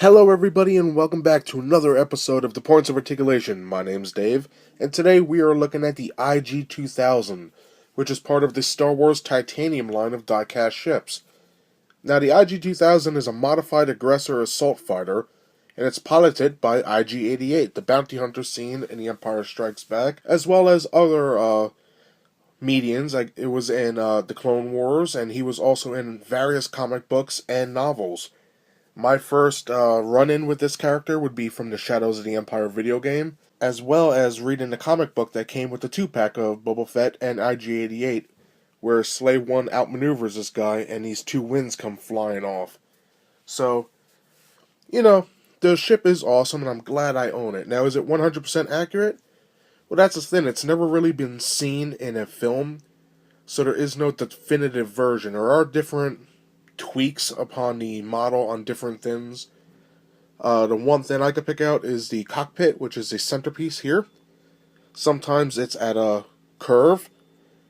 Hello everybody and welcome back to another episode of the Points of Articulation. My name's Dave, and today we are looking at the IG-2000, which is part of the Star Wars Titanium line of diecast ships. Now the IG-2000 is a modified aggressor assault fighter, and it's piloted by IG-88, the bounty hunter seen in The Empire Strikes Back, as well as other medians. Like it was in the Clone Wars, and he was also in various comic books and novels. My first run-in with this character would be from the Shadows of the Empire video game, as well as reading the comic book that came with the 2-pack of Boba Fett and IG-88, where Slave 1 outmaneuvers this guy and these two winds come flying off. So, the ship is awesome and I'm glad I own it. Now, is it 100% accurate? Well, that's the thing. It's never really been seen in a film, so there is no definitive version. There are different tweaks upon the model on different things. The one thing I could pick out is the cockpit, which is the centerpiece here. Sometimes it's at a curve,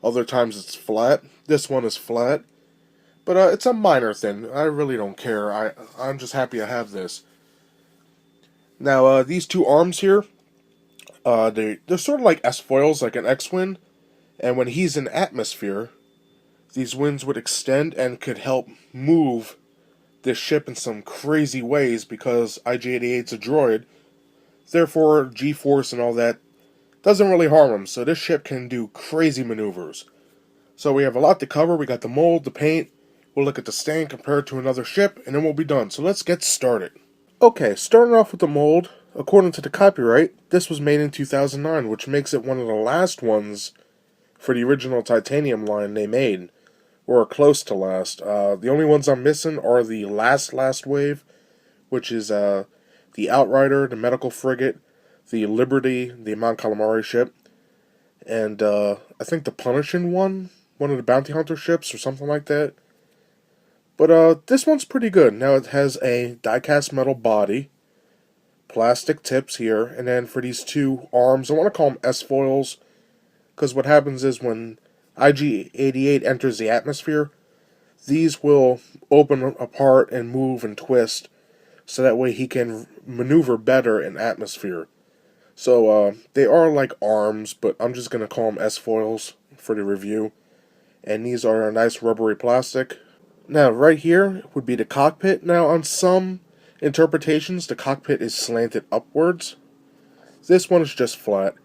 other times it's flat. This one is flat, but it's a minor thing. I really don't care. I'm just happy I have this. Now, these two arms here, they're sort of like S-foils, like an X-Wing, and when he's in atmosphere, these winds would extend and could help move this ship in some crazy ways because IG-88's a droid. Therefore, G-force and all that doesn't really harm him, so this ship can do crazy maneuvers. So we have a lot to cover. We got the mold, the paint, we'll look at the stand compared to another ship, and then we'll be done. So let's get started. Okay, starting off with the mold, according to the copyright, this was made in 2009, which makes it one of the last ones for the original Titanium line they made. Or close to last. The only ones I'm missing are the last wave, which is the Outrider, the Medical Frigate, the Liberty, the Mon Calamari ship, and I think the Punishing one of the Bounty Hunter ships or something like that. But this one's pretty good. Now it has a die-cast metal body, plastic tips here, and then for these two arms, I want to call them S-foils, because what happens is when IG-88 enters the atmosphere, these will open apart and move and twist, so that way he can maneuver better in atmosphere. So they are like arms, but I'm just going to call them S-foils for the review. And these are a nice rubbery plastic. Now right here would be the cockpit. Now on some interpretations, the cockpit is slanted upwards. This one is just flat.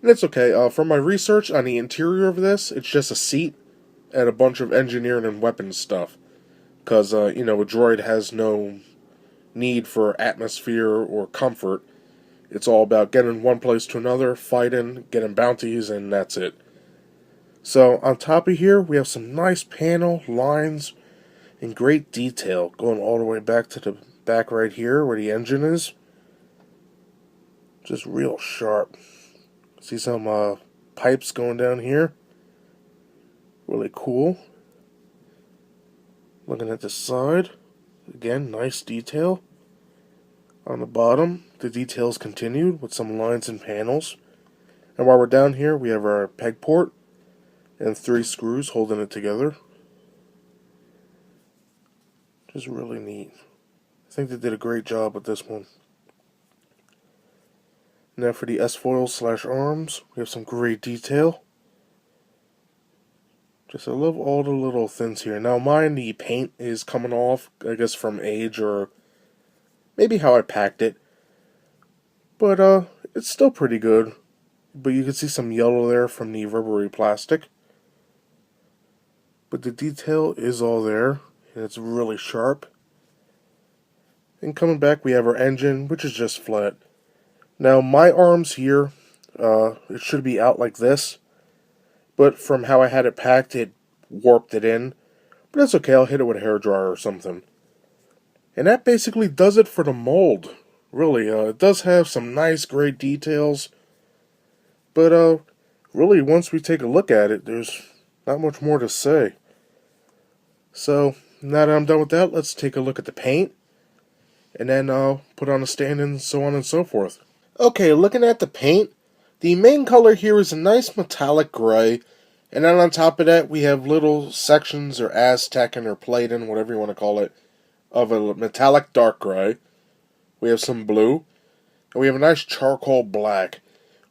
And it's okay. From my research on the interior of this, it's just a seat and a bunch of engineering and weapons stuff. Because, a droid has no need for atmosphere or comfort. It's all about getting one place to another, fighting, getting bounties, and that's it. So, on top of here, we have some nice panel lines and great detail going all the way back to the back right here where the engine is. Just real sharp. See some pipes going down here. Really cool. Looking at the side. Again, nice detail. On the bottom, the details continued with some lines and panels. And while we're down here, we have our peg port and 3 screws holding it together. Just really neat. I think they did a great job with this one. Now for the S-foils / arms, we have some great detail. Just I love all the little things here. Now mine, the paint is coming off, I guess from age or maybe how I packed it. But it's still pretty good. But you can see some yellow there from the rubbery plastic. But the detail is all there, and it's really sharp. And coming back, we have our engine, which is just flat. Now, my arms here, it should be out like this, but from how I had it packed, it warped it in. But that's okay, I'll hit it with a hairdryer or something. And that basically does it for the mold, really. It does have some nice, great details, but really, once we take a look at it, there's not much more to say. So, now that I'm done with that, let's take a look at the paint, and then I'll put on a stand and so on and so forth. Okay, looking at the paint, the main color here is a nice metallic gray, and then on top of that we have little sections or Aztecing or Platin, whatever you want to call it, of a metallic dark gray. we have some blue, and we have a nice charcoal black,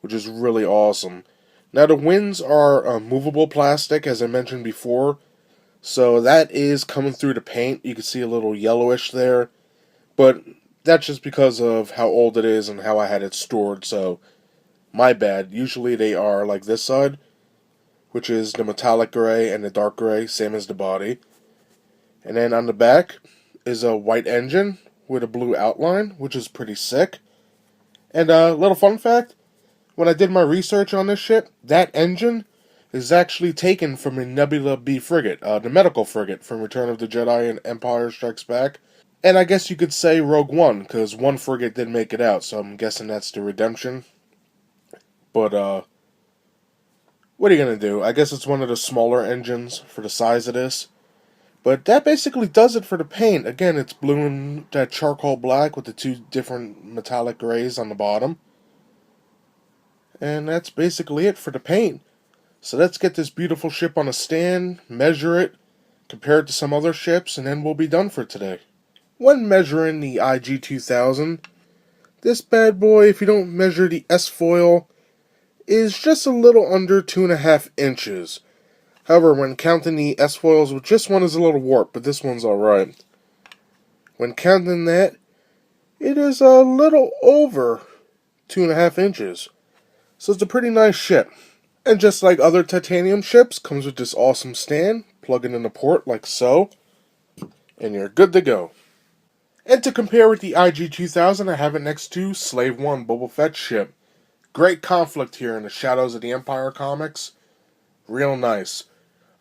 which is really awesome. Now the wings are movable plastic, as I mentioned before, so that is coming through the paint. You can see a little yellowish there, but that's just because of how old it is and how I had it stored, so my bad. Usually they are like this side, which is the metallic gray and the dark gray, same as the body. And then on the back is a white engine with a blue outline, which is pretty sick. And a little fun fact, when I did my research on this ship, that engine is actually taken from a Nebula B frigate, the medical frigate from Return of the Jedi and Empire Strikes Back. And I guess you could say Rogue One, because one frigate did make it out, so I'm guessing that's the Redemption. But, what are you going to do? I guess it's one of the smaller engines for the size of this. But that basically does it for the paint. Again, it's blue and that charcoal black with the two different metallic grays on the bottom. And that's basically it for the paint. So let's get this beautiful ship on a stand, measure it, compare it to some other ships, and then we'll be done for today. When measuring the IG-2000, this bad boy, if you don't measure the S-foil, is just a little under 2.5 inches. However, when counting the S-foils, which this one is a little warped, but this one's alright. When counting that, it is a little over 2.5 inches. So it's a pretty nice ship. And just like other titanium ships, comes with this awesome stand, plug it in the port like so, and you're good to go. And to compare with the IG-2000, I have it next to Slave One Boba Fett's ship. Great conflict here in the Shadows of the Empire comics. Real nice.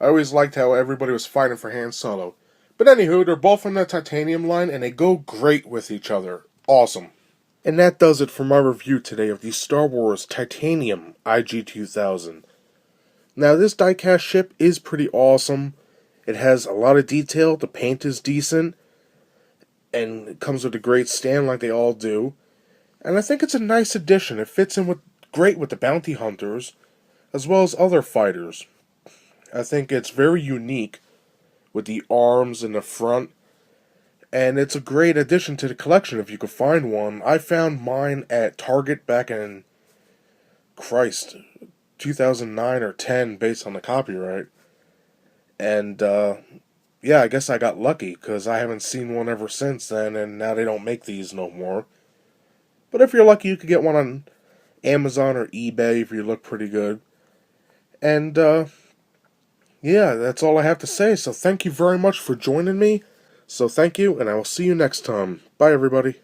I always liked how everybody was fighting for Han Solo. But anywho, they're both from the titanium line, and they go great with each other. Awesome. And that does it for my review today of the Star Wars Titanium IG-2000. Now, this diecast ship is pretty awesome. It has a lot of detail, the paint is decent, and it comes with a great stand like they all do. And I think it's a nice addition. It fits in great with the bounty hunters, as well as other fighters. I think it's very unique with the arms in the front, and it's a great addition to the collection if you could find one. I found mine at Target back in, 2009 or 10 based on the copyright. And, yeah, I guess I got lucky, because I haven't seen one ever since then, and now they don't make these no more. But if you're lucky, you could get one on Amazon or eBay if you look pretty good. And, yeah, that's all I have to say. So thank you very much for joining me. So thank you, and I will see you next time. Bye, everybody.